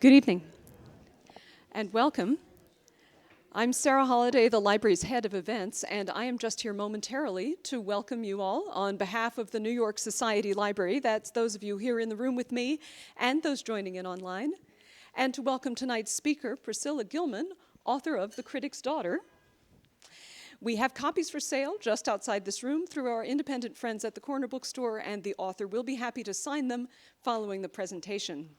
Good evening, and welcome. I'm Sarah Holliday, the library's head of events, and I am just here momentarily to welcome you all on behalf of the New York Society Library. That's those of you here in the room with me and those joining in online. And to welcome tonight's speaker, Priscilla Gilman, author of The Critic's Daughter. We have copies for sale just outside this room through our independent friends at the Corner Bookstore, and the author will be happy to sign them following the presentation.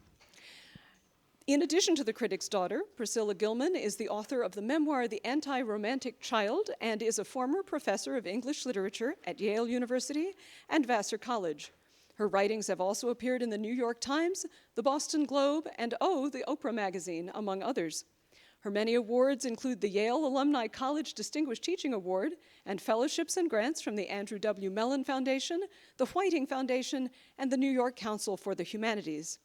In addition to The Critic's Daughter, Priscilla Gilman is the author of the memoir The Anti-Romantic Child and is a former professor of English literature at Yale University and Vassar College. Her writings have also appeared in the New York Times, the Boston Globe, and the Oprah magazine, among others. Her many awards include the Yale Alumni College Distinguished Teaching Award and fellowships and grants from the Andrew W. Mellon Foundation, the Whiting Foundation, and the New York Council for the Humanities.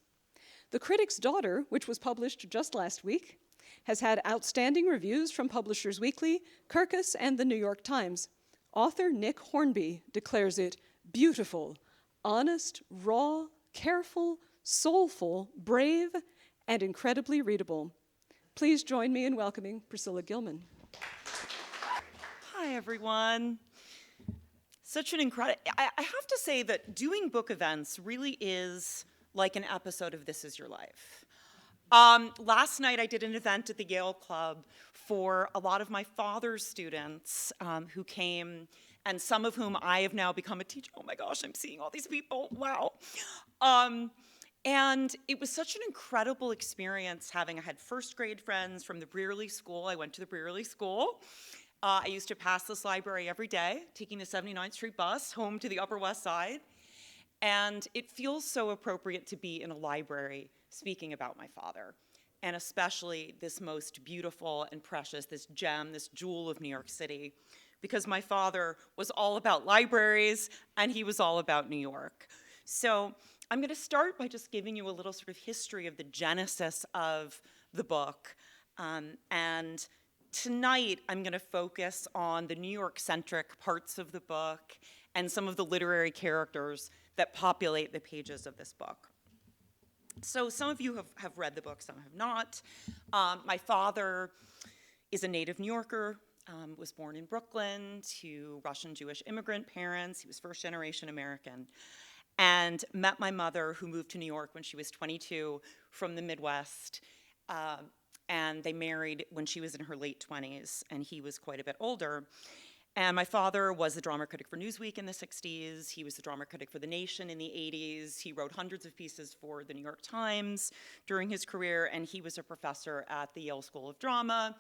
The Critic's Daughter, which was published just last week, has had outstanding reviews from Publishers Weekly, Kirkus, and the New York Times. Author Nick Hornby declares it beautiful, honest, raw, careful, soulful, brave, and incredibly readable. Please join me in welcoming Priscilla Gilman. Hi, everyone. Such an incredible, I have to say that doing book events really is like an episode of This Is Your Life. Last night I did an event at the Yale Club for a lot of my father's students who came, and some of whom I have now become a teacher. Oh my gosh, I'm seeing all these people, wow. And it was such an incredible experience I had first grade friends from the Brearley School. I went to the Brearley School. I used to pass this library every day, taking the 79th Street bus home to the Upper West Side. And it feels so appropriate to be in a library speaking about my father, and especially this most beautiful and precious, this gem, this jewel of New York City, because my father was all about libraries and he was all about New York. So I'm going to start by just giving you a little sort of history of the genesis of the book. And tonight I'm going to focus on the New York-centric parts of the book and some of the literary characters that populate the pages of this book. So some of you have read the book, some have not. My father is a native New Yorker, was born in Brooklyn to Russian Jewish immigrant parents. He was first generation American, and met my mother, who moved to New York when she was 22 from the Midwest. And they married when she was in her late 20s, and he was quite a bit older. And my father was the drama critic for Newsweek in the 60s. He was the drama critic for The Nation in the 80s. He wrote hundreds of pieces for the New York Times during his career, and he was a professor at the Yale School of Drama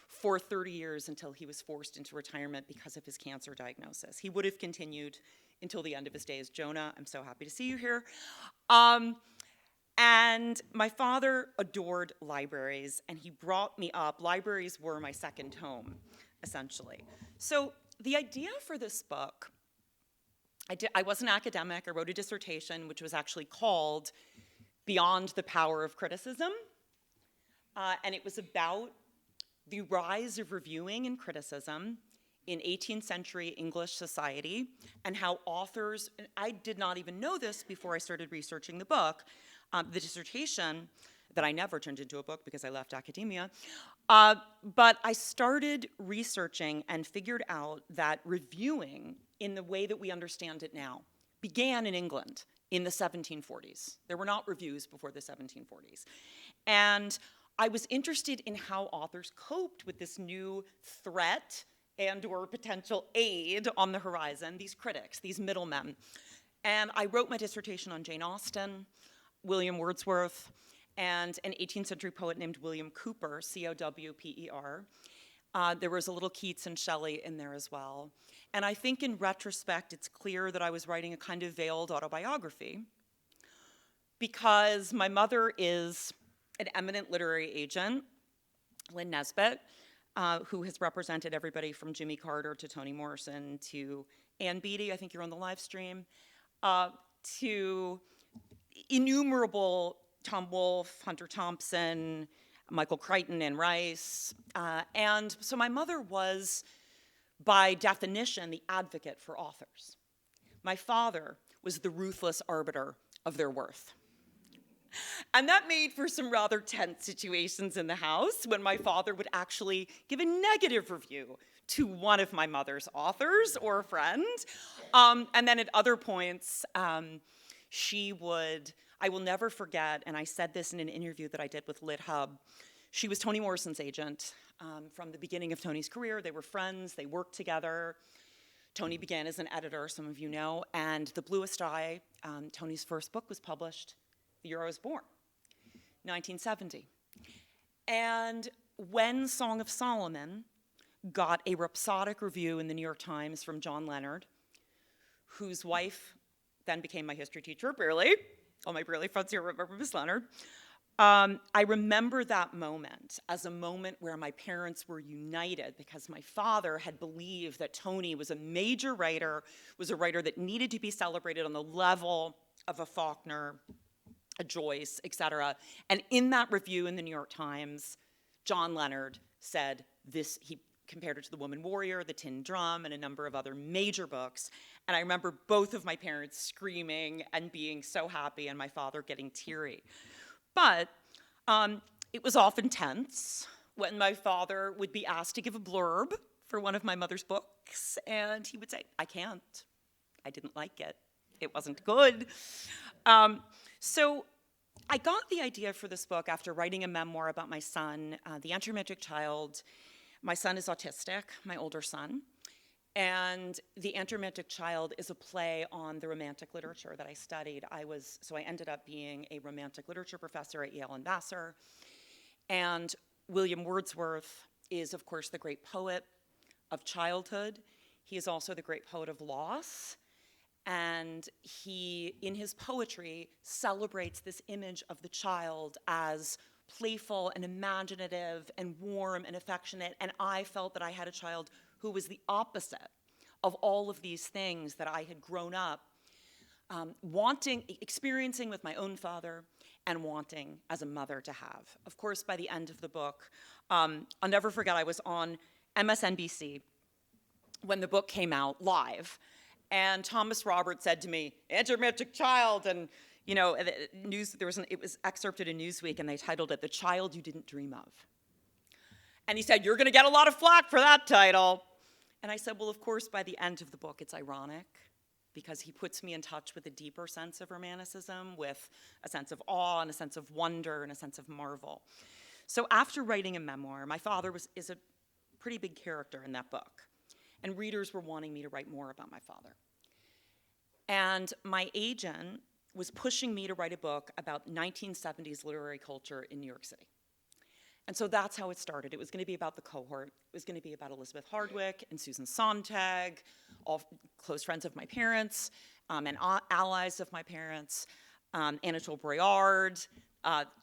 for 30 years until he was forced into retirement because of his cancer diagnosis. He would have continued until the end of his days. Jonah, I'm so happy to see you here. And my father adored libraries, and he brought me up. Libraries were my second home, essentially. So the idea for this book, I was an academic. I wrote a dissertation, which was actually called Beyond the Power of Criticism. And it was about the rise of reviewing and criticism in 18th century English society, and how authors, and I did not even know this before I started researching the book, the dissertation, that I never turned into a book because I left academia, but I started researching and figured out that reviewing, in the way that we understand it now, began in England in the 1740s. There were not reviews before the 1740s. And I was interested in how authors coped with this new threat and or potential aid on the horizon, these critics, these middlemen. And I wrote my dissertation on Jane Austen, William Wordsworth, and an 18th century poet named William Cowper, C-O-W-P-E-R. There was a little Keats and Shelley in there as well. And I think in retrospect, it's clear that I was writing a kind of veiled autobiography, because my mother is an eminent literary agent, Lynn Nesbitt, who has represented everybody from Jimmy Carter to Toni Morrison to Ann Beattie, I think you're on the live stream, to innumerable Tom Wolfe, Hunter Thompson, Michael Crichton, Anne Rice. And so my mother was, by definition, the advocate for authors. My father was the ruthless arbiter of their worth. And that made for some rather tense situations in the house when my father would actually give a negative review to one of my mother's authors or a friend. And then at other points, I will never forget, and I said this in an interview that I did with Lit Hub, she was Toni Morrison's agent from the beginning of Toni's career. They were friends, they worked together. Toni began as an editor, some of you know, and The Bluest Eye, Toni's first book, was published the year I was born, 1970. And when Song of Solomon got a rhapsodic review in the New York Times from John Leonard, whose wife then became my history teacher at Brearley. All my Brearley friends here remember Miss Leonard. I remember that moment as a moment where my parents were united because my father had believed that Toni was a major writer, was a writer that needed to be celebrated on the level of a Faulkner, a Joyce, etc. And in that review in the New York Times, John Leonard said this, he compared it to The Woman Warrior, The Tin Drum, and a number of other major books. And I remember both of my parents screaming and being so happy, and my father getting teary. But it was often tense when my father would be asked to give a blurb for one of my mother's books, and he would say, I can't. I didn't like it. It wasn't good. So I got the idea for this book after writing a memoir about my son, The Intermediate Child. My son is autistic, my older son. And The Intermediate Child is a play on the romantic literature that I studied. So I ended up being a romantic literature professor at Yale and Vassar. And William Wordsworth is, of course, the great poet of childhood. He is also the great poet of loss. And he, in his poetry, celebrates this image of the child as playful and imaginative and warm and affectionate. And I felt that I had a child who was the opposite of all of these things that I had grown up experiencing with my own father and wanting as a mother to have. Of course, by the end of the book, I'll never forget I was on MSNBC when the book came out live. And Thomas Roberts said to me, Intermediate Child, and you know, it was excerpted in Newsweek, and they titled it, The Child You Didn't Dream of. And he said, you're gonna get a lot of flack for that title. And I said, well, of course, by the end of the book, it's ironic, because he puts me in touch with a deeper sense of romanticism, with a sense of awe and a sense of wonder and a sense of marvel. So after writing a memoir, my father is a pretty big character in that book. And readers were wanting me to write more about my father. And my agent was pushing me to write a book about 1970s literary culture in New York City. And so that's how it started. It was going to be about the cohort. It was going to be about Elizabeth Hardwick and Susan Sontag, all close friends of my parents, and allies of my parents, Anatole Breard,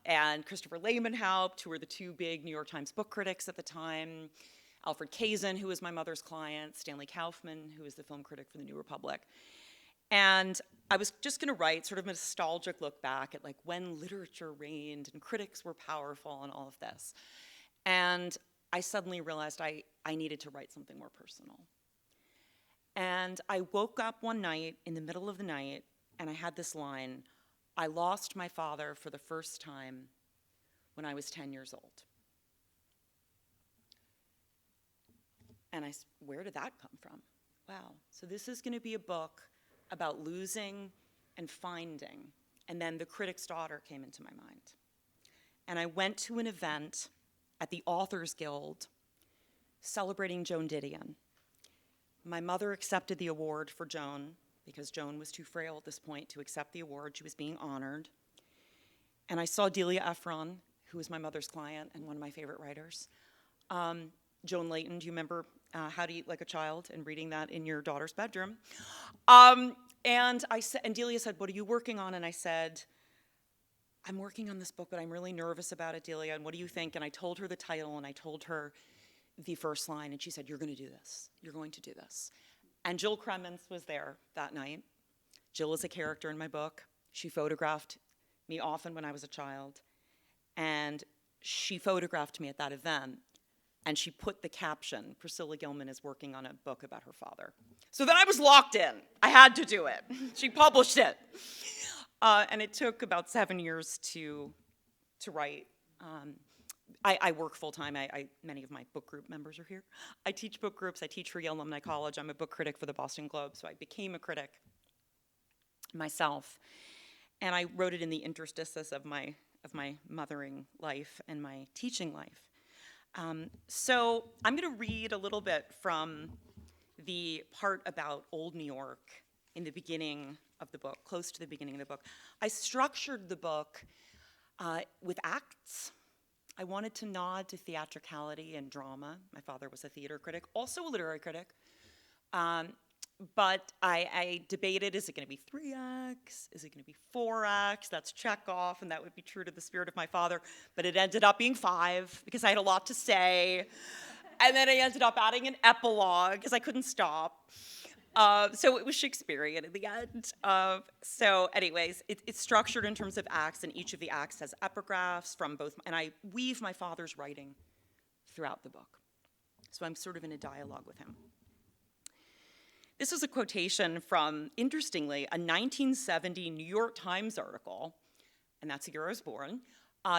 and Christopher Lehmanhaupt, who were the two big New York Times book critics at the time, Alfred Kazin, who was my mother's client, Stanley Kaufman, who was the film critic for the New Republic. And I was just going to write sort of a nostalgic look back at like when literature reigned and critics were powerful and all of this. And I suddenly realized I needed to write something more personal. And I woke up one night in the middle of the night and I had this line, I lost my father for the first time when I was 10 years old. And where did that come from? Wow, so this is going to be a book about losing and finding. And then The Critic's Daughter came into my mind. And I went to an event at the Authors Guild celebrating Joan Didion. My mother accepted the award for Joan because Joan was too frail at this point to accept the award. She was being honored. And I saw Delia Ephron, who was my mother's client and one of my favorite writers. Joan Layton, do you remember How to Eat Like a Child and reading that in your daughter's bedroom? And Delia said, what are you working on? And I said, I'm working on this book, but I'm really nervous about it, Delia, and what do you think? And I told her the title, and I told her the first line, and she said, you're going to do this. You're going to do this. And Jill Kremens was there that night. Jill is a character in my book. She photographed me often when I was a child, and she photographed me at that event. And she put the caption, Priscilla Gilman is working on a book about her father. So then I was locked in. I had to do it. She published it. And it took about 7 years to write. I work full-time. Many of my book group members are here. I teach book groups. I teach for Yale Alumni College. I'm a book critic for the Boston Globe, so I became a critic myself. And I wrote it in the interstices of my mothering life and my teaching life. So I'm going to read a little bit from the part about Old New York in the beginning of the book, close to the beginning of the book. I structured the book with acts. I wanted to nod to theatricality and drama. My father was a theater critic, also a literary critic. But I debated, is it going to be 3 acts? Is it going to be 4 acts? That's Chekhov, and that would be true to the spirit of my father. But it ended up being 5 because I had a lot to say. And then I ended up adding an epilogue because I couldn't stop. So it was Shakespearean in the end. So anyways, it's structured in terms of acts, and each of the acts has epigraphs from both, and I weave my father's writing throughout the book. So I'm sort of in a dialogue with him. This is a quotation from, interestingly, a 1970 New York Times article, and that's the year I was born.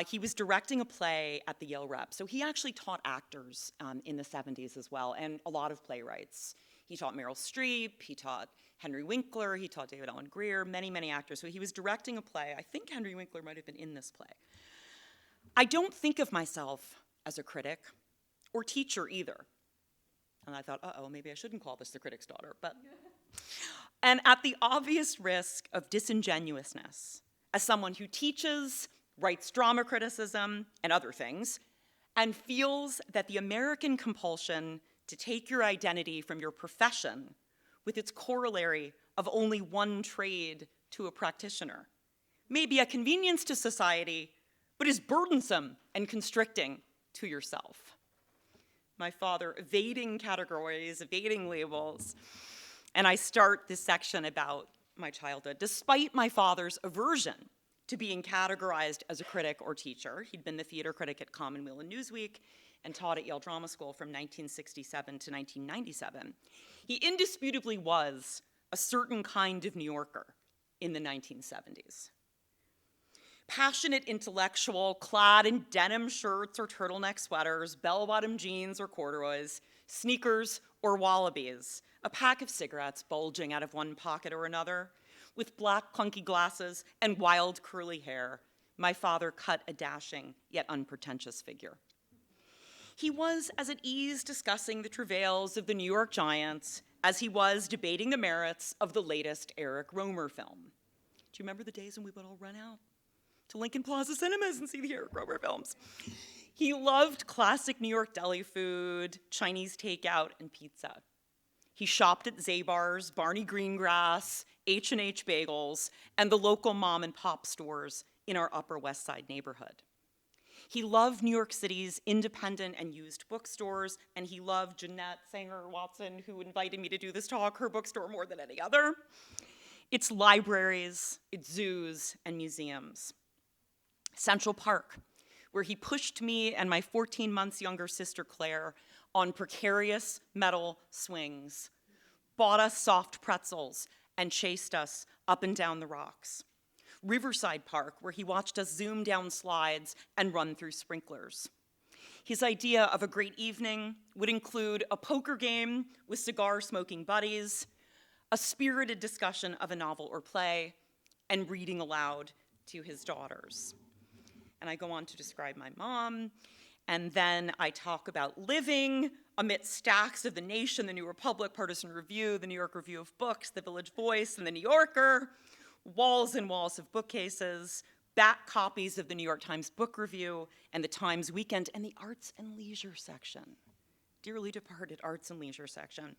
He was directing a play at the Yale Rep, so he actually taught actors in the 70s as well, and a lot of playwrights. He taught Meryl Streep, he taught Henry Winkler, he taught David Allen Greer, many, many actors. So he was directing a play. I think Henry Winkler might have been in this play. I don't think of myself as a critic or teacher either. And I thought, maybe I shouldn't call this The Critic's Daughter. And at the obvious risk of disingenuousness, as someone who teaches, writes drama criticism and other things, and feels that the American compulsion to take your identity from your profession with its corollary of only one trade to a practitioner may be a convenience to society, but is burdensome and constricting to yourself. My father evading categories, evading labels, and I start this section about my childhood. Despite my father's aversion to being categorized as a critic or teacher, he'd been the theater critic at Commonweal and Newsweek and taught at Yale Drama School from 1967 to 1997. He indisputably was a certain kind of New Yorker in the 1970s. Passionate intellectual, clad in denim shirts or turtleneck sweaters, bell-bottom jeans or corduroys, sneakers or wallabies, a pack of cigarettes bulging out of one pocket or another, with black clunky glasses and wild curly hair, my father cut a dashing yet unpretentious figure. He was as at ease discussing the travails of the New York Giants as he was debating the merits of the latest Eric Rohmer film. Do you remember the days when we would all run out to Lincoln Plaza cinemas and see the Eric Rohmer films? He loved classic New York deli food, Chinese takeout, and pizza. He shopped at Zabar's, Barney Greengrass, H&H Bagels, and the local mom and pop stores in our Upper West Side neighborhood. He loved New York City's independent and used bookstores, and he loved Jeanette Sanger-Watson, who invited me to do this talk, her bookstore more than any other. Its libraries, its zoos, and museums. Central Park, where he pushed me and my 14 months younger sister Claire on precarious metal swings, bought us soft pretzels, and chased us up and down the rocks. Riverside Park, where he watched us zoom down slides and run through sprinklers. His idea of a great evening would include a poker game with cigar-smoking buddies, a spirited discussion of a novel or play, and reading aloud to his daughters. And I go on to describe my mom, and then I talk about living amidst stacks of The Nation, The New Republic, Partisan Review, The New York Review of Books, The Village Voice, and The New Yorker, walls and walls of bookcases, back copies of the New York Times Book Review and the Times Weekend, and the Arts and Leisure section, dearly departed Arts and Leisure section,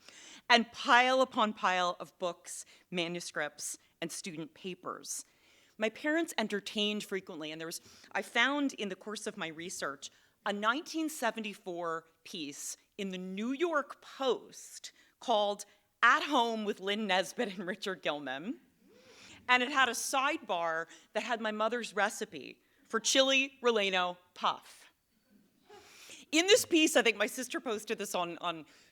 and pile upon pile of books, manuscripts, and student papers. My parents entertained frequently, and I found in the course of my research a 1974 piece in the New York Post called At Home with Lynn Nesbitt and Richard Gilman. And it had a sidebar that had my mother's recipe for chili relleno puff. In this piece, I think my sister posted this on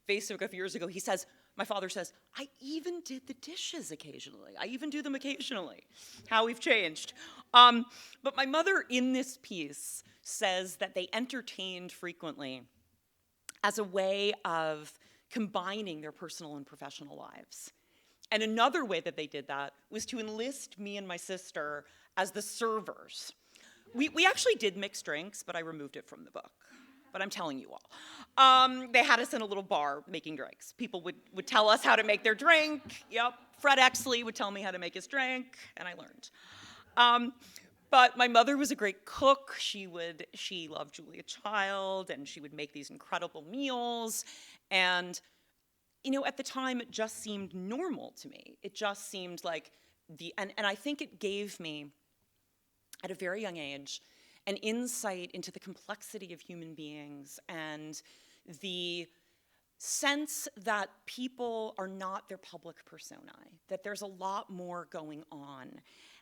Facebook a few years ago, he says, My father says, I even did the dishes occasionally. I even do them occasionally. How we've changed. But my mother in this piece says that they entertained frequently as a way of combining their personal and professional lives. And another way that they did that was to enlist me and my sister as the servers. We actually did mix drinks, but I removed it from the book. But I'm telling you all. They had us in a little bar making drinks. People would tell us how to make their drink. Yep, Fred Exley would tell me how to make his drink, and I learned. But my mother was a great cook. She loved Julia Child, and she would make these incredible meals. And, at the time, it just seemed normal to me. It just seemed like and I think it gave me, at a very young age, an insight into the complexity of human beings and the sense that people are not their public personae, that there's a lot more going on.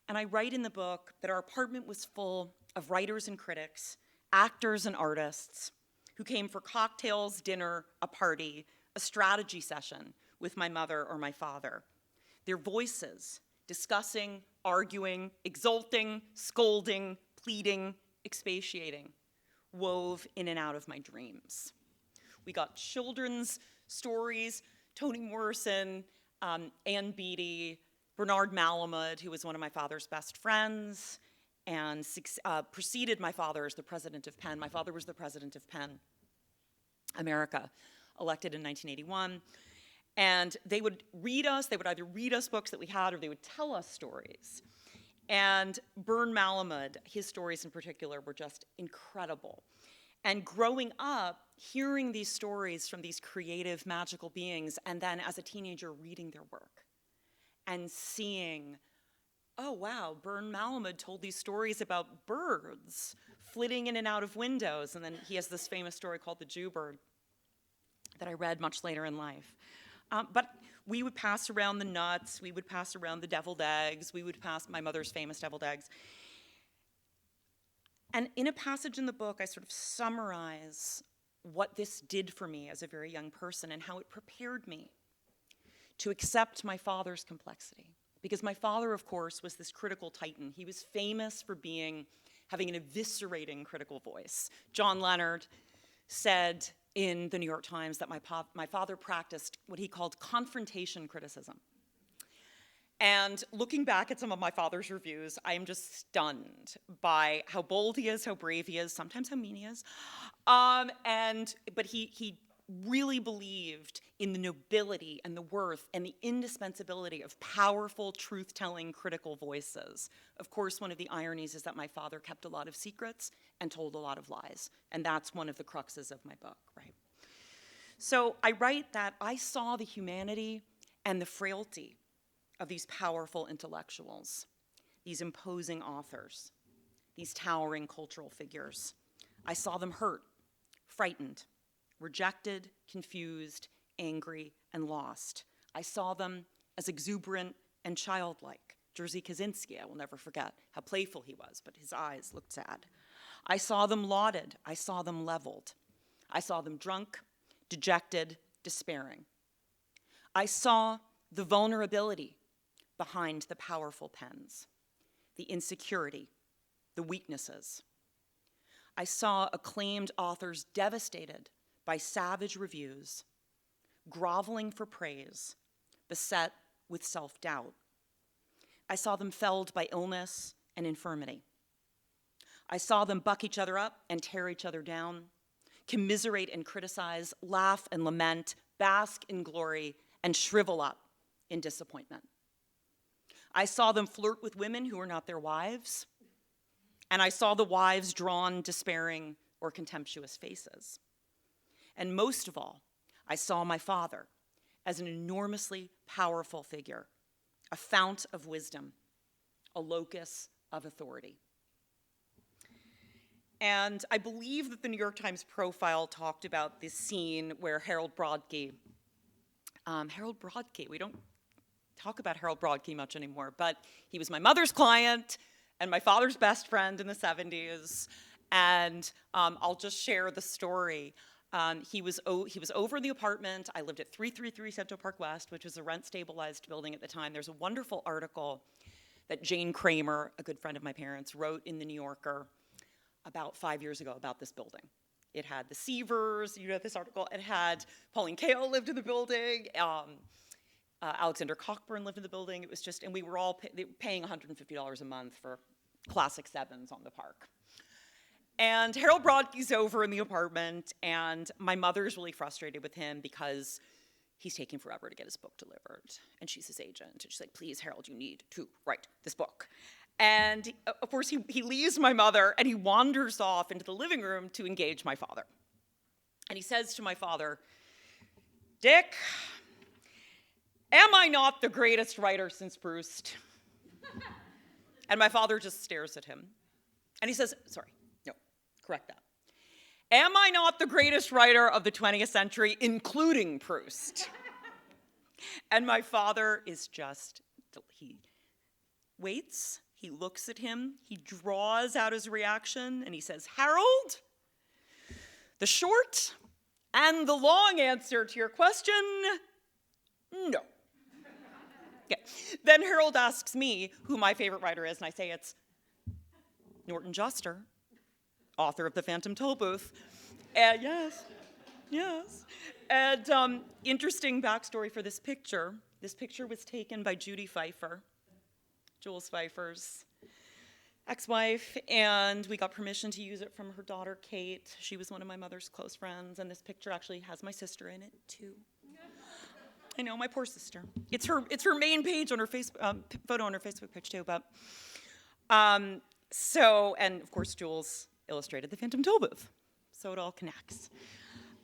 And I write in the book that our apartment was full of writers and critics, actors and artists who came for cocktails, dinner, a party, a strategy session with my mother or my father. Their voices discussing, arguing, exulting, scolding, pleading, expatiating, wove in and out of my dreams. We got children's stories, Toni Morrison, Ann Beattie, Bernard Malamud, who was one of my father's best friends, and preceded my father as the president of Penn. My father was the president of Penn, America, elected in 1981. And they would read us, they would either read us books that we had or they would tell us stories. And Bern Malamud, his stories in particular, were just incredible. And growing up, hearing these stories from these creative, magical beings, and then as a teenager reading their work and seeing, oh wow, Bern Malamud told these stories about birds flitting in and out of windows. And then he has this famous story called The Jew Bird that I read much later in life. But we would pass around the nuts, we would pass around the deviled eggs, we would pass my mother's famous deviled eggs. And in a passage in the book, I sort of summarize what this did for me as a very young person and how it prepared me to accept my father's complexity. Because my father, of course, was this critical titan. He was famous for having an eviscerating critical voice. John Leonard said in the New York Times that my father practiced what he called confrontation criticism. And looking back at some of my father's reviews, I am just stunned by how bold he is, how brave he is, sometimes how mean he is. But he really believed in the nobility and the worth and the indispensability of powerful, truth-telling, critical voices. Of course, one of the ironies is that my father kept a lot of secrets and told a lot of lies. And that's one of the cruxes of my book, right? So I write that I saw the humanity and the frailty of these powerful intellectuals, these imposing authors, these towering cultural figures. I saw them hurt, frightened, rejected, confused, angry, and lost. I saw them as exuberant and childlike. Jerzy Kaczynski, I will never forget how playful he was, but his eyes looked sad. I saw them lauded. I saw them leveled. I saw them drunk, dejected, despairing. I saw the vulnerability behind the powerful pens, the insecurity, the weaknesses. I saw acclaimed authors devastated by savage reviews, groveling for praise, beset with self-doubt. I saw them felled by illness and infirmity. I saw them buck each other up and tear each other down, commiserate and criticize, laugh and lament, bask in glory, and shrivel up in disappointment. I saw them flirt with women who were not their wives, and I saw the wives drawn despairing or contemptuous faces. And most of all, I saw my father as an enormously powerful figure, a fount of wisdom, a locus of authority. And I believe that the New York Times profile talked about this scene where Harold Brodkey, we don't talk about Harold Brodkey much anymore, but he was my mother's client and my father's best friend in the 70s. And I'll just share the story. He was over in the apartment. I lived at 333 Central Park West, which was a rent-stabilized building at the time. There's a wonderful article that Jane Kramer, a good friend of my parents, wrote in the New Yorker about 5 years ago about this building. It had the Seavers, you know this article. It had Pauline Kael lived in the building. Alexander Cockburn lived in the building. It was just, and we were all paying $150 a month for classic sevens on the park. And Harold Brodke's over in the apartment, and my mother's really frustrated with him because he's taking forever to get his book delivered. And she's his agent, and she's like, please, Harold, you need to write this book. And of course, he leaves my mother, and he wanders off into the living room to engage my father. And he says to my father, Dick, am I not the greatest writer since Proust? And my father just stares at him. And he says, sorry, no, correct that. Am I not the greatest writer of the 20th century, including Proust? And my father is just, he waits, he looks at him, he draws out his reaction, and he says, Harold, the short and the long answer to your question, no. Okay. Then Harold asks me who my favorite writer is, and I say it's Norton Juster, author of The Phantom Tollbooth. And yes. And interesting backstory for this picture. This picture was taken by Judy Pfeiffer, Jules Pfeiffer's ex-wife, and we got permission to use it from her daughter, Kate. She was one of my mother's close friends, and this picture actually has my sister in it, too. I know, my poor sister. It's her main page on her photo on her Facebook page too. But and of course Jules illustrated The Phantom Tollbooth, so it all connects.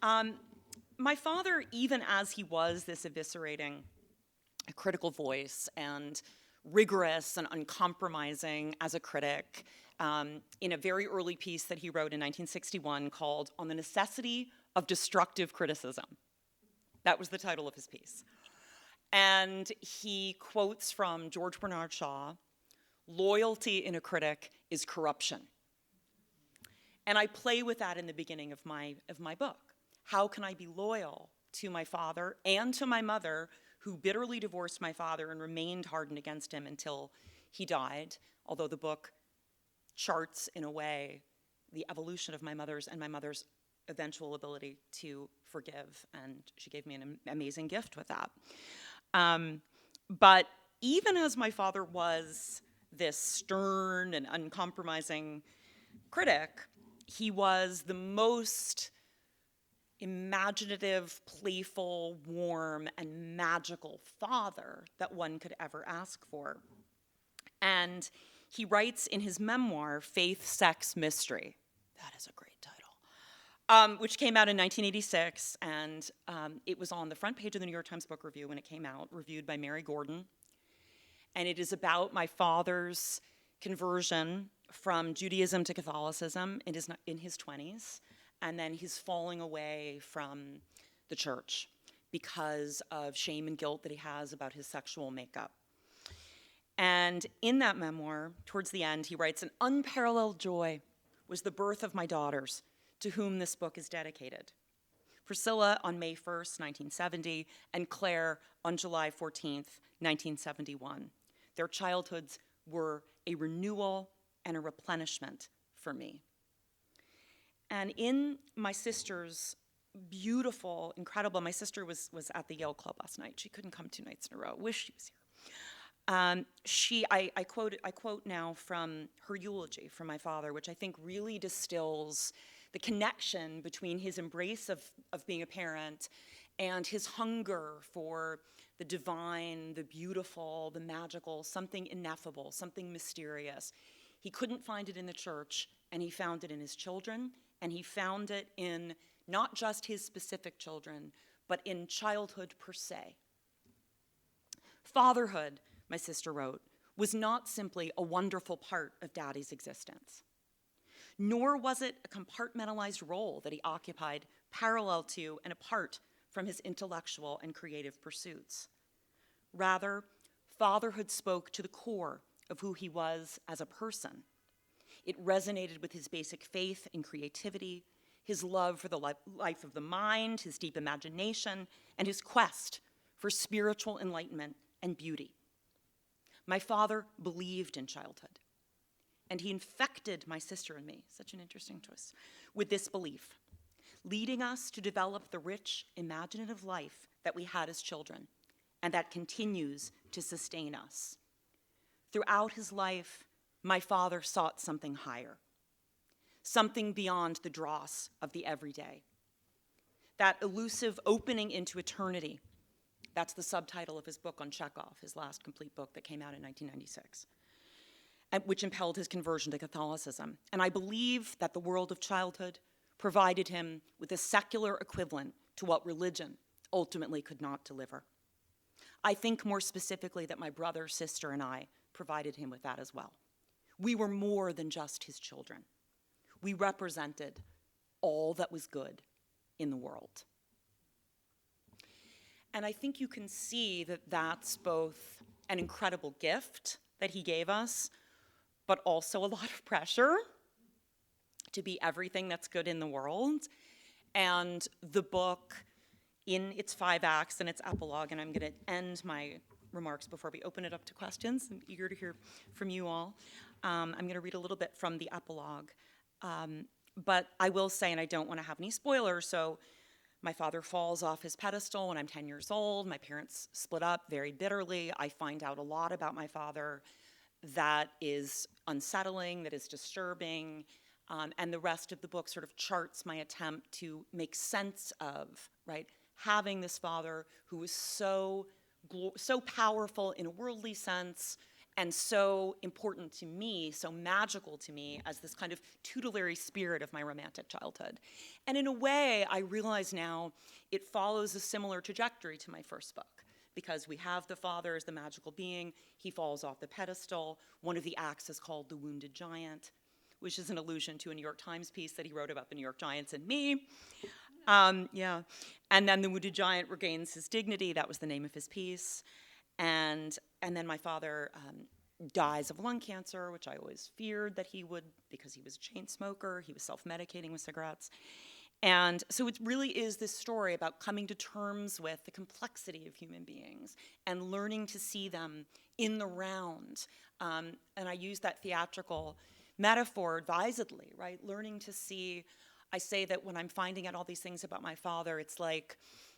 My father, even as he was this eviscerating, critical voice and rigorous and uncompromising as a critic, in a very early piece that he wrote in 1961 called "On the Necessity of Destructive Criticism." That was the title of his piece. And he quotes from George Bernard Shaw, "Loyalty in a critic is corruption." And I play with that in the beginning of my book. How can I be loyal to my father and to my mother, who bitterly divorced my father and remained hardened against him until he died, although the book charts, in a way, the evolution of my mother's eventual ability to forgive, and she gave me an amazing gift with that. But even as my father was this stern and uncompromising critic, he was the most imaginative, playful, warm, and magical father that one could ever ask for. And he writes in his memoir, Faith, Sex, Mystery. That is a great title. Which came out in 1986, and it was on the front page of the New York Times Book Review when it came out, reviewed by Mary Gordon. And it is about my father's conversion from Judaism to Catholicism in his 20s, and then his falling away from the church because of shame and guilt that he has about his sexual makeup. And in that memoir, towards the end, he writes, "An unparalleled joy was the birth of my daughters, to whom this book is dedicated. Priscilla on May 1st, 1970, and Claire on July 14th, 1971. Their childhoods were a renewal and a replenishment for me." And in my sister's beautiful, incredible, my sister was at the Yale Club last night. She couldn't come 2 nights in a row. Wish she was here. I quote now from her eulogy for my father, which I think really distills the connection between his embrace of being a parent and his hunger for the divine, the beautiful, the magical, something ineffable, something mysterious. He couldn't find it in the church, and he found it in his children, and he found it in not just his specific children, but in childhood per se. Fatherhood, my sister wrote, was not simply a wonderful part of Daddy's existence, nor was it a compartmentalized role that he occupied parallel to and apart from his intellectual and creative pursuits. Rather, fatherhood spoke to the core of who he was as a person. It resonated with his basic faith in creativity, his love for the life of the mind, his deep imagination, and his quest for spiritual enlightenment and beauty. My father believed in childhood, and he infected my sister and me, such an interesting choice, with this belief, leading us to develop the rich, imaginative life that we had as children, and that continues to sustain us. Throughout his life, my father sought something higher, something beyond the dross of the everyday. That elusive opening into eternity, that's the subtitle of his book on Chekhov, his last complete book that came out in 1996, which impelled his conversion to Catholicism. And I believe that the world of childhood provided him with a secular equivalent to what religion ultimately could not deliver. I think more specifically that my brother, sister, and I provided him with that as well. We were more than just his children. We represented all that was good in the world. And I think you can see that that's both an incredible gift that he gave us, but also a lot of pressure to be everything that's good in the world. And the book, in its 5 acts and its epilogue, and I'm going to end my remarks before we open it up to questions. I'm eager to hear from you all. I'm going to read a little bit from the epilogue. But I will say, and I don't want to have any spoilers, so my father falls off his pedestal when I'm 10 years old. My parents split up very bitterly. I find out a lot about my father that is unsettling, that is disturbing, and the rest of the book sort of charts my attempt to make sense of, right, having this father who was so powerful in a worldly sense, and so important to me, so magical to me as this kind of tutelary spirit of my romantic childhood. And in a way, I realize now it follows a similar trajectory to my first book, because we have the father as the magical being, he falls off the pedestal. One of the acts is called The Wounded Giant, which is an allusion to a New York Times piece that he wrote about the New York Giants and me. Yeah. And then the Wounded Giant regains his dignity. That was the name of his piece. And then my father dies of lung cancer, which I always feared that he would, because he was a chain smoker. He was self-medicating with cigarettes. And so it really is this story about coming to terms with the complexity of human beings and learning to see them in the round. And I use that theatrical metaphor advisedly, right? Learning to see, I say that when I'm finding out all these things about my father, it's like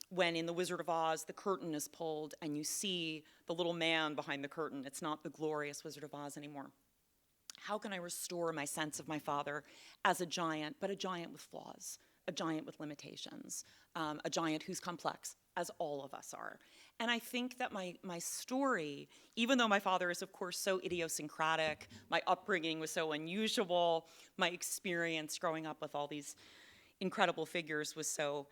when in The Wizard of Oz, the curtain is pulled and you see the little man behind the curtain. It's not the glorious Wizard of Oz anymore. How can I restore my sense of my father as a giant, but a giant with flaws, a giant with limitations, a giant who's complex, as all of us are? And I think that my story, even though my father is, of course, so idiosyncratic, my upbringing was so unusual, my experience growing up with all these incredible figures was so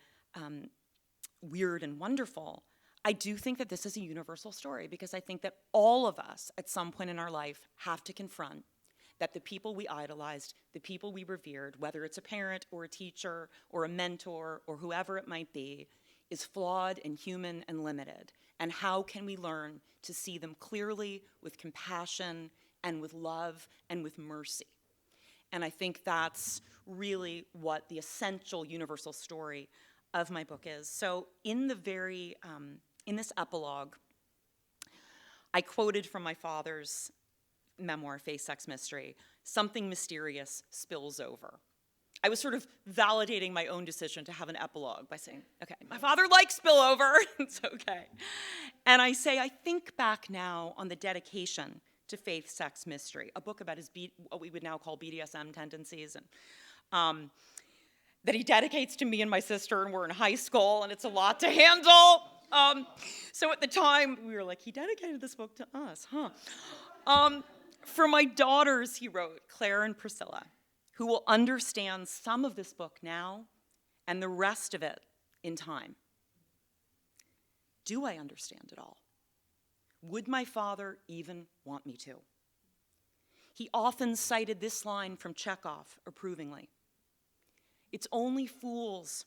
weird and wonderful, I do think that this is a universal story, because I think that all of us at some point in our life have to confront that the people we idolized, the people we revered, whether it's a parent or a teacher or a mentor or whoever it might be, is flawed and human and limited. And how can we learn to see them clearly with compassion and with love and with mercy? And I think that's really what the essential universal story of my book is. So in this epilogue, I quoted from my father's memoir, Faith, Sex, Mystery, something mysterious spills over. I was sort of validating my own decision to have an epilogue by saying, okay, my father likes spillover, it's okay. And I say, I think back now on the dedication to Faith, Sex, Mystery, a book about his what we would now call BDSM tendencies, and that he dedicates to me and my sister, and we're in high school, and it's a lot to handle. So at the time, we were like, he dedicated this book to us, huh? For my daughters, he wrote, Claire and Priscilla, who will understand some of this book now and the rest of it in time. Do I understand it all? Would my father even want me to? He often cited this line from Chekhov approvingly. It's only fools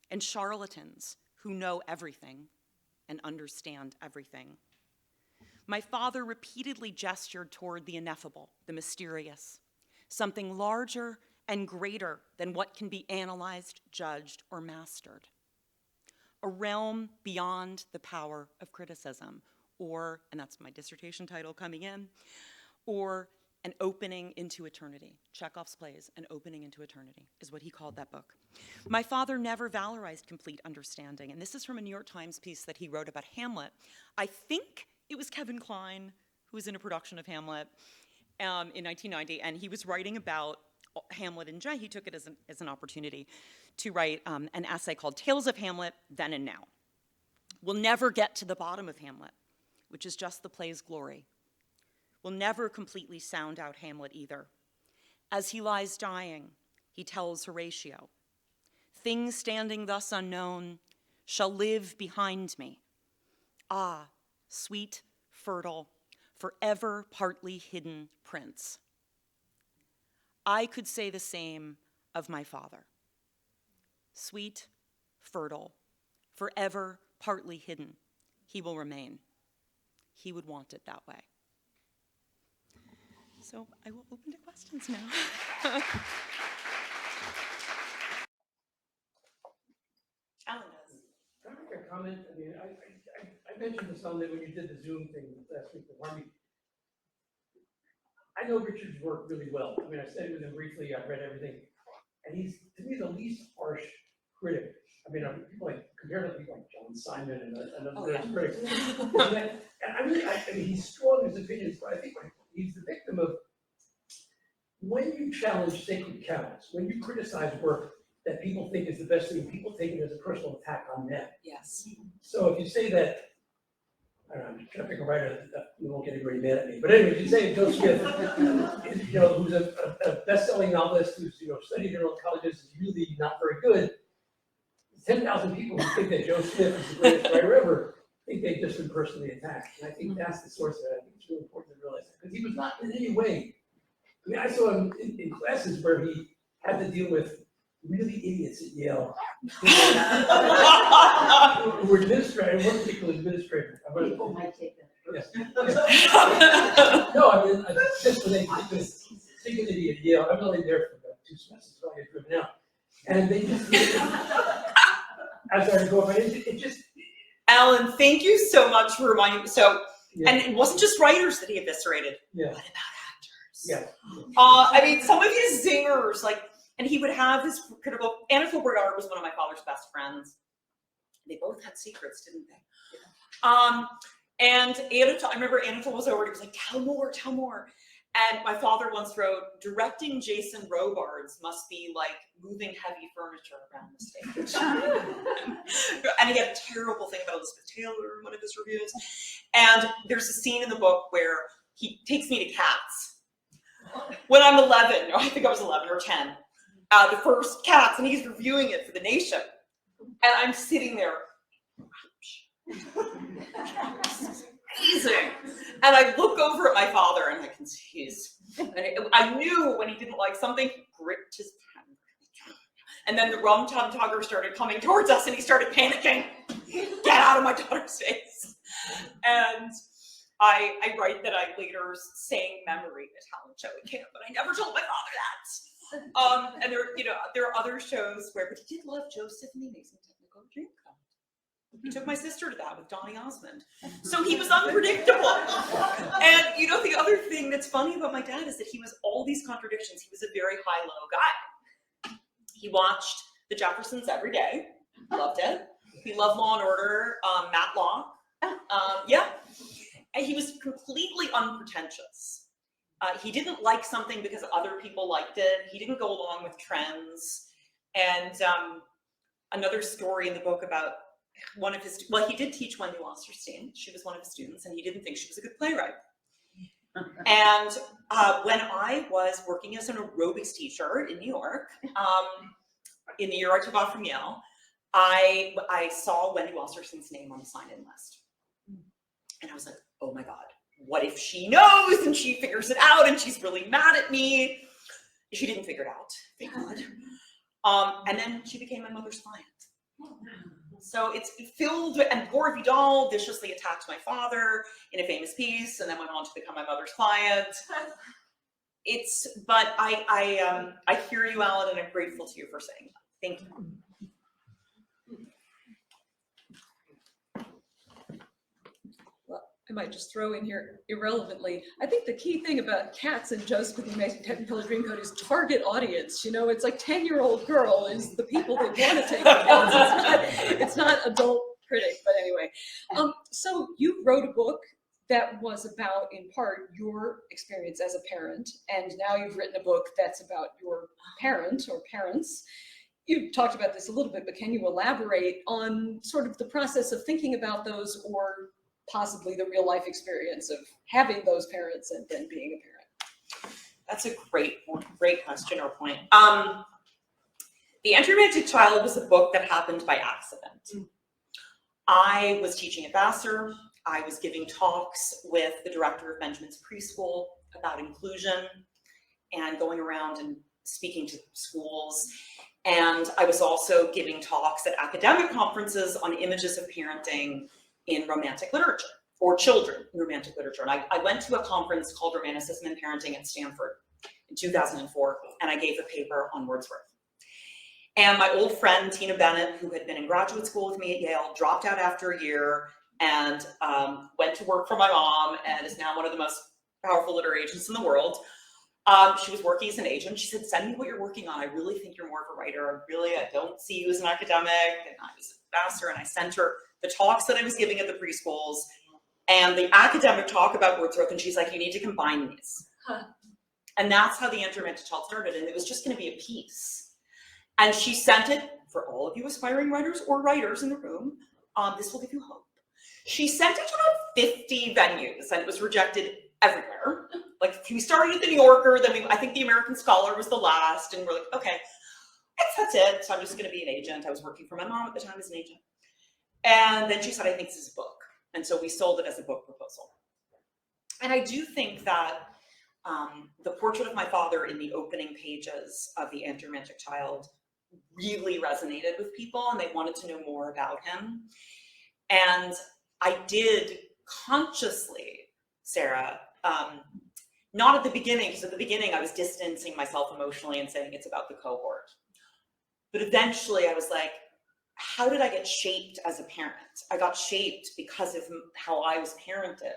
and charlatans who know everything and understand everything. My father repeatedly gestured toward the ineffable, the mysterious, something larger and greater than what can be analyzed, judged, or mastered. A realm beyond the power of criticism, or, and that's my dissertation title coming in, or an opening into eternity. Chekhov's plays, An Opening into Eternity, is what he called that book. My father never valorized complete understanding, and this is from a New York Times piece that he wrote about Hamlet. I think it was Kevin Kline, who was in a production of Hamlet in 1990, and he was writing about Hamlet and Jay. He took it as an opportunity to write an essay called Tales of Hamlet, Then and Now. We'll never get to the bottom of Hamlet, which is just the play's glory. We'll never completely sound out Hamlet either. As he lies dying, he tells Horatio, "Things standing thus unknown shall live behind me. Ah, sweet, fertile, forever partly hidden prince." I could say the same of my father. Sweet, fertile, forever partly hidden, he will remain. He would want it that way. So I will open to questions now. Alan does. Can I make a comment? I mean, I mentioned this on when you did the Zoom thing last week with Harvey. I know Richard's work really well. I mean, I studied with him briefly, I've read everything. And he's, to me, the least harsh critic. I mean, people like, compared to people like John Simon and other critics. And I mean, he's strong in his opinions, but I think he's the victim of, when you challenge sacred cows, when you criticize work that people think is the best thing, people take it as a personal attack on them. Yes. So if you say that, I don't know, I'm trying to pick a writer that you won't get anybody mad at me. But anyway, if you say Joe Smith, who's a best-selling novelist who's studied in all colleges, is really not very good. 10,000 people who think that Joe Smith is the greatest writer ever think they've just been personally attacked. And I think that's the source of it. I think it's really important to realize that, because he was not in any way. I mean, I saw him in classes where he had to deal with really idiots at Yale. Who were administrators, one particular administrator. People might take that. Yes. No, I mean, just when they think an idiot at Yale, I'm only there for about 2 semesters, so I get driven out. And they just, I started to go up, and it just. Alan, thank you so much for reminding me. So, Yeah. And it wasn't just writers that he eviscerated. Yeah. What about actors? Yeah. I mean, some of his zingers, and he would have his critical. Anatole Bregard was one of my father's best friends. They both had secrets, didn't they? And Anatole, I remember Anatole was over, he was like, tell more, tell more. And my father once wrote, directing Jason Robards must be like moving heavy furniture around the stage. And he had a terrible thing about Elizabeth Taylor in one of his reviews. And there's a scene in the book where he takes me to Cats. When I'm 11, or I think I was 11 or 10, the first Cats, and he's reviewing it for The Nation. And I'm sitting there, amazing. And I look over at my father and I can see I knew when he didn't like something, he gripped his pen. And then the rum-tum tugger started coming towards us and he started panicking. Get out of my daughter's face. And I write that I later sang Memory at Talent Show at camp, but I never told my father that. And there are other shows but he did love Joseph and the Amazing Technical Dreamcoat. He took my sister to that with Donny Osmond. So he was unpredictable. And the other thing that's funny about my dad is that he was all these contradictions. He was a very high-low guy. He watched The Jeffersons every day. Loved it. He loved Law and Order, Matlock. Yeah. And he was completely unpretentious. He didn't like something because other people liked it. He didn't go along with trends. And another story in the book about one of his, he did teach Wendy Wasserstein. She was one of his students, and he didn't think she was a good playwright. And when I was working as an aerobics teacher in New York, in the year I took off from Yale, I saw Wendy Wasserstein's name on the sign-in list. And I was like, oh my God, what if she knows and she figures it out and she's really mad at me? She didn't figure it out, thank God. And then she became my mother's client. So it's filled with, and Gore Vidal viciously attacked my father in a famous piece and then went on to become my mother's client. but I hear you, Alan, and I'm grateful to you for saying that. Thank you. I might just throw in here irrelevantly. I think the key thing about Cats and Joseph and the Amazing Technicolor Dreamcoat is target audience. You know, it's like 10-year-old girl is the people that want to take the Cats. It's not adult Critic, but anyway. So you wrote a book that was about, in part, your experience as a parent, and now you've written a book that's about your parent or parents. You talked about this a little bit, but can you elaborate on sort of the process of thinking about those, or possibly the real life experience of having those parents and then being a parent? That's a great question or point. The Anti-Romantic Child was a book that happened by accident. I was teaching at Vassar. I was giving talks with the director of Benjamin's preschool about inclusion and going around and speaking to schools. And I was also giving talks at academic conferences on images of parenting in romantic literature, or children in romantic literature. And I went to a conference called Romanticism in Parenting at Stanford in 2004, and I gave a paper on Wordsworth. And my old friend, Tina Bennett, who had been in graduate school with me at Yale, dropped out after a year and went to work for my mom and is now one of the most powerful literary agents in the world. She was working as an agent. She said, send me what you're working on. I really think you're more of a writer. I don't see you as an academic. And I was at Vassar, and I sent her the talks that I was giving at the preschools and the academic talk about Wordsworth. And she's like, you need to combine these. And that's how the Anti-Romantic Child started. And it was just going to be a piece. And she sent it, for all of you aspiring writers or writers in the room, this will give you hope. She sent it to about 50 venues, and it was rejected everywhere. Like, we started at the New Yorker, then I think the American Scholar was the last, and we're like, okay, that's it. So I'm just going to be an agent. I was working for my mom at the time as an agent. And then she said, I think this is a book. And so we sold it as a book proposal. And I do think that the portrait of my father in the opening pages of The Anti-Romantic Child really resonated with people, and they wanted to know more about him. And I did consciously, Sarah, not at the beginning, because at the beginning I was distancing myself emotionally and saying it's about the cohort. But eventually I was like, how did I get shaped as a parent? I got shaped because of how I was parented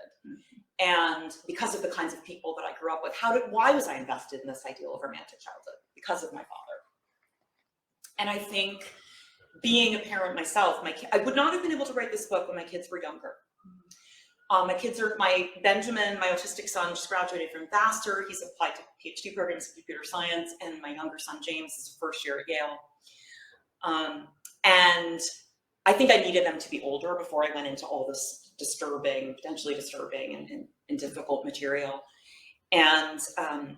and because of the kinds of people that I grew up with. Why was I invested in this ideal of romantic childhood? Because of my father. And I think being a parent myself, I would not have been able to write this book when my kids were younger. Benjamin, my autistic son, just graduated from Vassar. He's applied to PhD programs in computer science, and my younger son, James, is a first year at Yale. And I think I needed them to be older before I went into all this potentially disturbing and difficult material. And,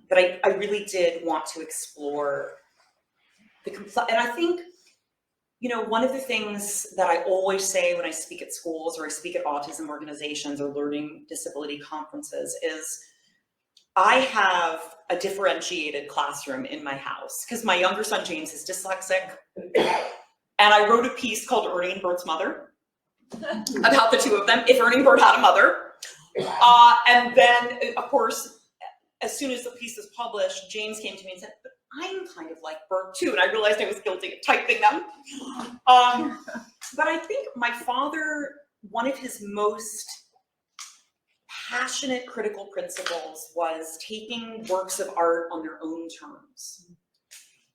but I really did want to explore and I think, one of the things that I always say when I speak at schools or I speak at autism organizations or learning disability conferences is I have a differentiated classroom in my house because my younger son, James, is dyslexic. And I wrote a piece called Ernie and Bert's Mother about the two of them, if Ernie and Bert had a mother. And then, of course, as soon as the piece was published, James came to me and said, but I'm kind of like Bert too. And I realized I was guilty of typing them. But I think my father, one of his most passionate critical principles was taking works of art on their own terms.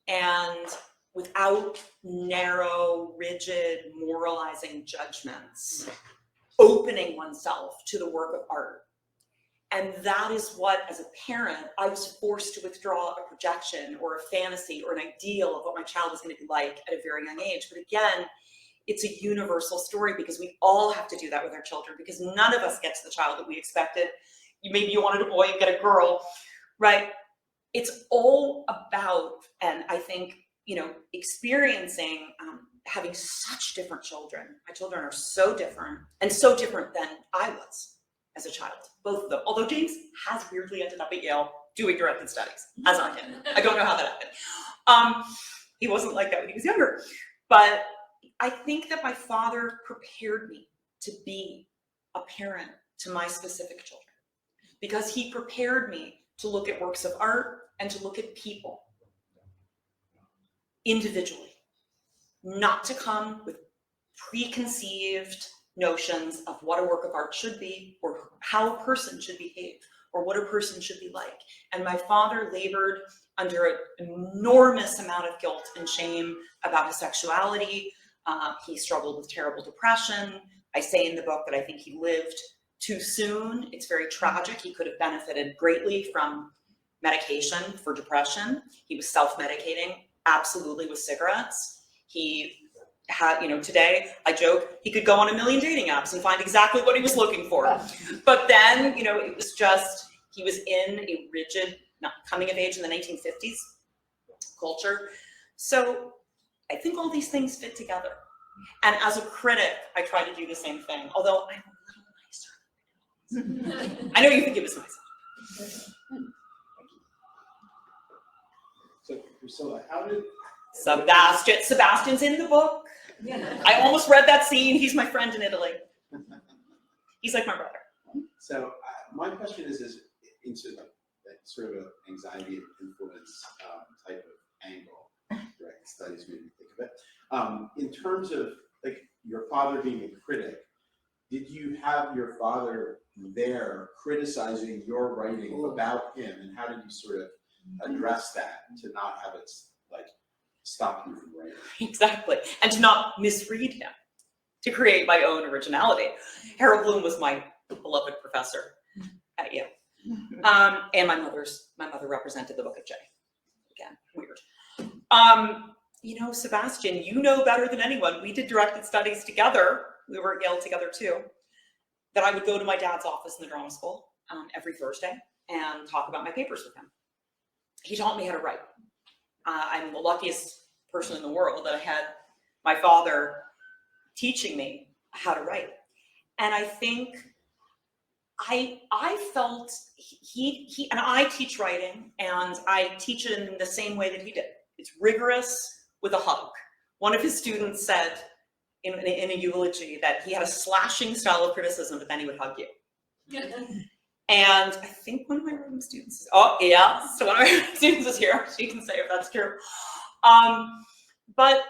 And without narrow, rigid, moralizing judgments, opening oneself to the work of art. And that is what, as a parent, I was forced to withdraw a projection or a fantasy or an ideal of what my child was going to be like at a very young age. But again, it's a universal story because we all have to do that with our children because none of us gets the child that we expected. Maybe you wanted a boy, you get a girl, right? It's all about, and I think, experiencing having such different children. My children are so different and so different than I was as a child, both of them. Although James has weirdly ended up at Yale doing directed studies, as I did. I don't know how that happened. He wasn't like that when he was younger. But I think that my father prepared me to be a parent to my specific children because he prepared me to look at works of art and to look at people individually, not to come with preconceived notions of what a work of art should be, or how a person should behave, or what a person should be like. And my father labored under an enormous amount of guilt and shame about his sexuality. He struggled with terrible depression. I say in the book that I think he lived too soon. It's very tragic. He could have benefited greatly from medication for depression. He was self-medicating, absolutely, with cigarettes. He had, today I joke, he could go on a million dating apps and find exactly what he was looking for. But then, it was just, he was in a rigid, coming of age in the 1950s culture. So I think all these things fit together. And as a critic, I try to do the same thing, although I'm a little nicer. I know you think it was nice. So, Priscilla, how did... Sebastian's in the book. I almost read that scene. He's my friend in Italy. He's like my brother. So my question is into that sort of an anxiety influence type of angle, direct studies made me think of it. In terms of like your father being a critic, did you have your father there criticizing your writing about him, and how did you sort of address that to not have it like stop you from writing? Exactly, and to not misread him, to create my own originality. Harold Bloom was my beloved professor at Yale, and my mother represented the Book of J. Again, weird. Sebastian, you know better than anyone. We did directed studies together. We were at Yale together too. That I would go to my dad's office in the drama school every Thursday and talk about my papers with him. He taught me how to write. I'm the luckiest person in the world that I had my father teaching me how to write. And I think I felt he and I teach writing, and I teach it in the same way that he did. It's rigorous with a hug. One of his students said in a eulogy that he had a slashing style of criticism, but then he would hug you. And I think one of my room students, so one of my students is here. She can say if that's true. But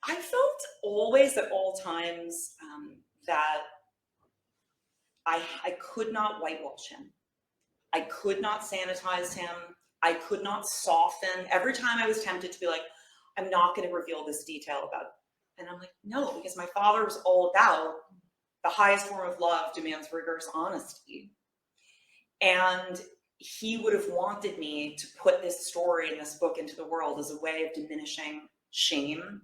I felt always at all times that I could not whitewash him. I could not sanitize him. I could not soften. Every time I was tempted to be like, I'm not going to reveal this detail about it. And I'm like, no, because my father was all about the highest form of love demands rigorous honesty. And he would have wanted me to put this story in this book into the world as a way of diminishing shame,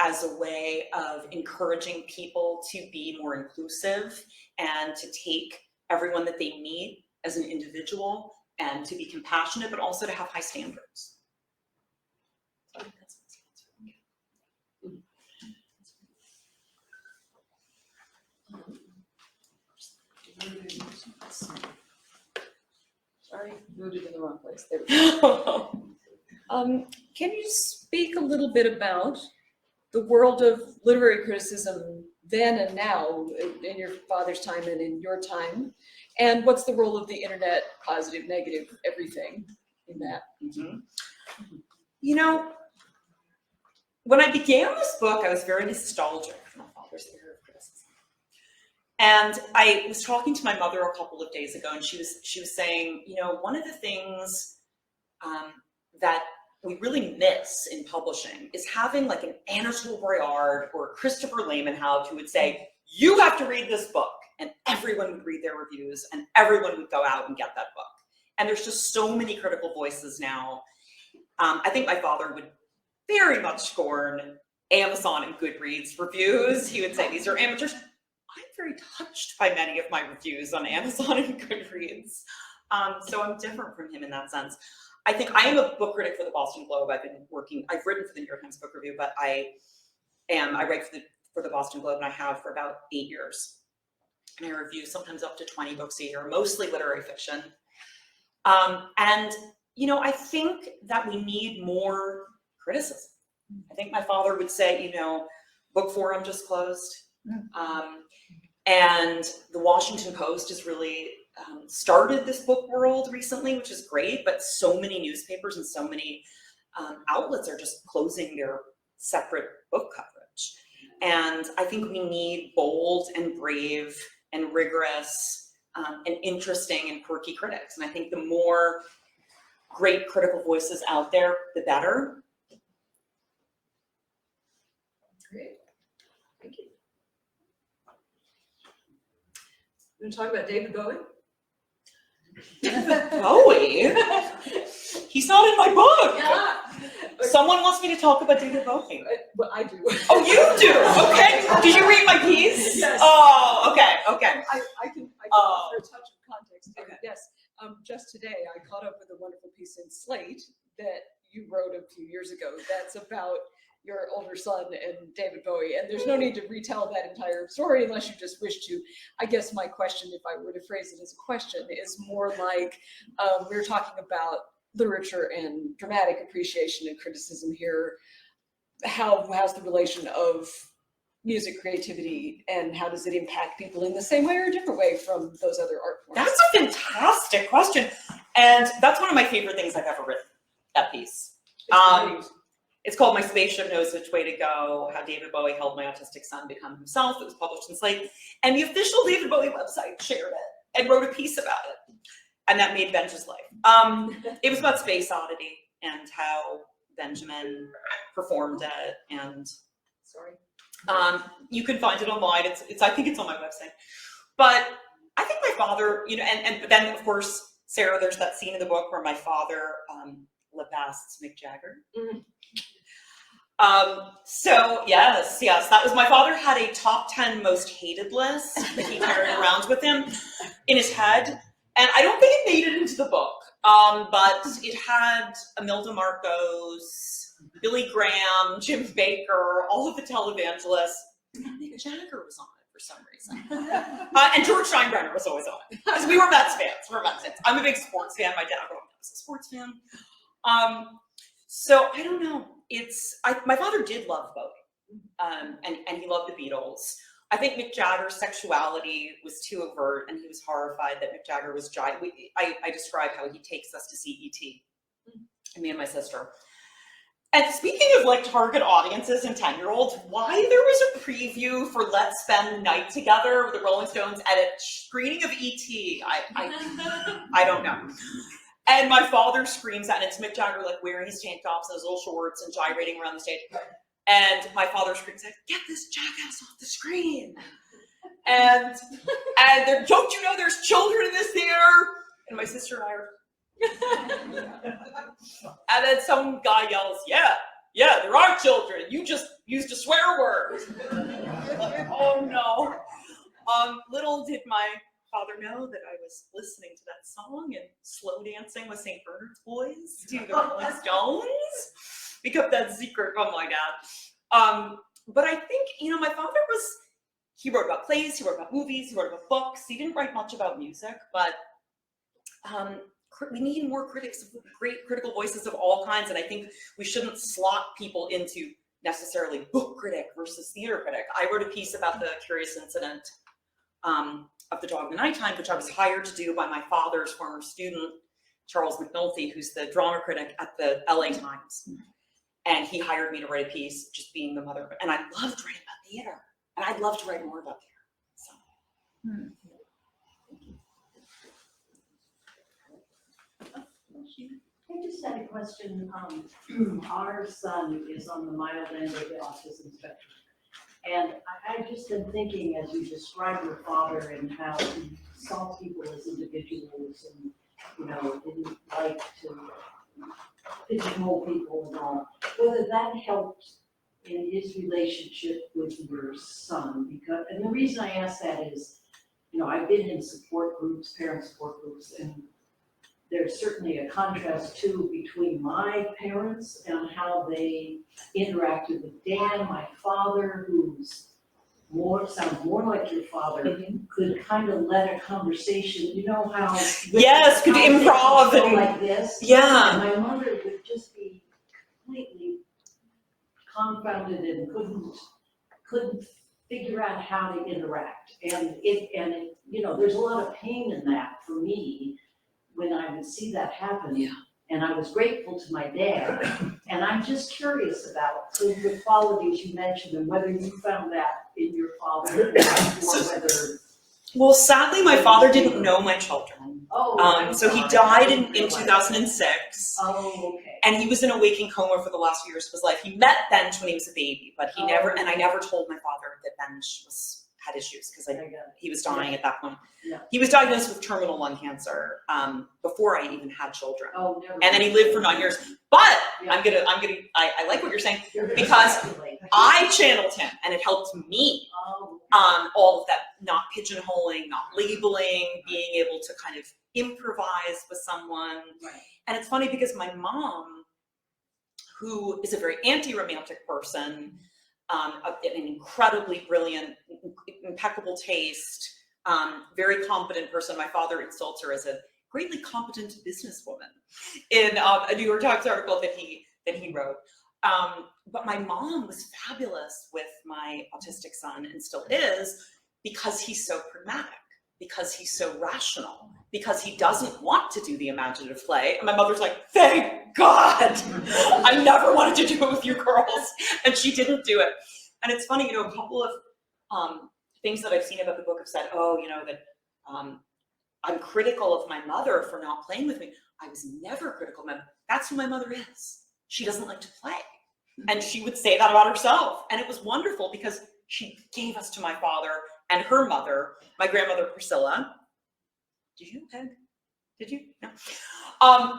as a way of encouraging people to be more inclusive and to take everyone that they meet as an individual and to be compassionate, but also to have high standards. So I think that's Sorry, rooted in the wrong place. There we go. Can you speak a little bit about the world of literary criticism then and now, in your father's time and in your time, and what's the role of the internet, positive, negative, everything in that? Mm-hmm. When I began this book, I was very nostalgic for my father's era of criticism. And I was talking to my mother a couple of days ago, and she was saying, one of the things that we really miss in publishing is having like an Anatole Breard or Christopher Lamenhout who would say, you have to read this book, and everyone would read their reviews and everyone would go out and get that book. And there's just so many critical voices now. I think my father would very much scorn Amazon and Goodreads reviews. He would say, these are amateurs. I'm very touched by many of my reviews on Amazon and Goodreads. So I'm different from him in that sense. I think I am a book critic for the Boston Globe. I've written for the New York Times Book Review, but I write for the Boston Globe, and I have for about 8 years. And I review sometimes up to 20 books a year, mostly literary fiction. I think that we need more criticism. I think my father would say, book forum just closed. And the Washington Post is really started this book world recently, which is great, but so many newspapers and so many outlets are just closing their separate book coverage. And I think we need bold and brave and rigorous and interesting and quirky critics. And I think the more great critical voices out there, the better. Great, thank you. You want to talk about David Bowie? Bowie? He's not in my book. Yeah. Someone wants me to talk about David Bowie. Well, I do. Oh, you do? Okay. Did you read my piece? Yes. Oh, okay. I can offer a touch of context here. Okay. Yes, just today I caught up with a wonderful piece in Slate that you wrote a few years ago that's about your older son and David Bowie, and there's no need to retell that entire story unless you just wish to. I guess my question, if I were to phrase it as a question, is more like we were talking about literature and dramatic appreciation and criticism here. How's the relation of music creativity, and how does it impact people in the same way or a different way from those other art forms? That's a fantastic question. And that's one of my favorite things I've ever written, that piece. It's called My Spaceship Knows Which Way to Go, How David Bowie Helped My Autistic Son Become Himself. It was published in Slate. And the official David Bowie website shared it and wrote a piece about it. And that made Ben's life. It was about Space Oddity and how Benjamin performed it. And you can find it online. It's I think it's on my website. But I think my father, but then of course, Sarah, there's that scene in the book where my father labasts Mick Jagger. Mm. So yes, that was, my father had a top 10 most hated list that he carried around with him in his head. And I don't think it made it into the book, but it had Imelda Marcos, Billy Graham, Jim Baker, all of the televangelists. Mick Jagger was on it for some reason. And George Steinbrenner was always on it. Because we were Mets fans. I'm a big sports fan. My dad growing up was a sports fan. So I don't know. My father did love Bowie, and he loved the Beatles. I think Mick Jagger's sexuality was too overt, and he was horrified that Mick Jagger was I describe how he takes us to see E.T., me and my sister. And speaking of like target audiences and 10-year-olds, why there was a preview for Let's Spend the Night Together with the Rolling Stones at a screening of E.T., I don't know. And my father screams at, and it's Mick Jagger like wearing his tank tops and his little shorts and gyrating around the stage. And my father screams like, "Get this jackass off the screen!" And don't you know there's children in this theater? And my sister and I are. And then some guy yells, yeah, there are children. You just used a swear word. Oh no. Little did my father know that I was listening to that song and slow dancing with St. Bernard's Boys to the Rolling Stones. We kept that secret from my dad. But I think, my father he wrote about plays, he wrote about movies, he wrote about books. He didn't write much about music, but we need more critics, great critical voices of all kinds. And I think we shouldn't slot people into necessarily book critic versus theater critic. I wrote a piece about the curious incident of The Dog in the Nighttime, which I was hired to do by my father's former student, Charles McNulty, who's the drama critic at the LA Times. And he hired me to write a piece, just being the mother of it. And I loved writing about theater. And I'd love to write more about theater. So. I just had a question. Our son is on the mild end of the autism spectrum. And I've just been thinking, as you describe your father and how he saw people as individuals and, didn't like to pigeonhole people and all, whether that helped in his relationship with your son. And the reason I ask that is, I've been in support groups, parent support groups, and there's certainly a contrast too between my parents and how they interacted with Dan, my father, who's sounds more like your father, could kind of let a conversation, how yes, could improv and like this. Yeah. And my mother would just be completely confounded and couldn't figure out how to interact. And it, you know, there's a lot of pain in that for me when I would see that happen. Yeah. And I was grateful to my dad. And I'm just curious about the qualities you mentioned and whether you found that in your father or whether. Well, sadly, my father didn't know my children. Oh. So he died in 2006. Oh, okay. And he was in a waking coma for the last few years of his life. He met Benj when he was a baby, but he never, and I never told my father that Benj had issues because he was dying at that point. Yeah. He was diagnosed with terminal lung cancer before I even had children. Oh, never. And then he lived for 9 years. But Yeah. I like what you're saying You're gonna because speculate. I channeled him and it helped me. Oh. All of that, not pigeonholing, not labeling, being able to kind of improvise with someone. Right. And it's funny because my mom, who is a very anti-romantic person, an incredibly brilliant, impeccable taste, very competent person. My father insults her as a greatly competent businesswoman in a New York Times article that he wrote. But my mom was fabulous with my autistic son and still is because he's so pragmatic, because he's so rational, because he doesn't want to do the imaginative play. And my mother's like, thank God, I never wanted to do it with you girls. And she didn't do it. And it's funny, a couple of things that I've seen about the book have said, that I'm critical of my mother for not playing with me. I was never critical of my mother. That's who my mother is. She doesn't like to play. And she would say that about herself. And it was wonderful because she gave us to my father and her mother, my grandmother Priscilla. Did you peg? Did you? No.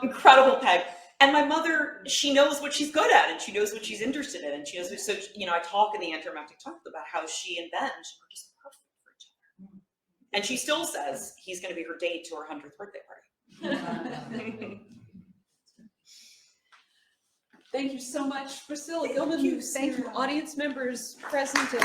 Incredible peg. And my mother, she knows what she's good at and she knows what she's interested in. And she knows, so, I talk in the Anti-Romantic Talk about how she and Benj are just perfect for each other. And she still says he's going to be her date to her 100th birthday party. Thank you so much, Priscilla. Gilman, thank you, audience members present. And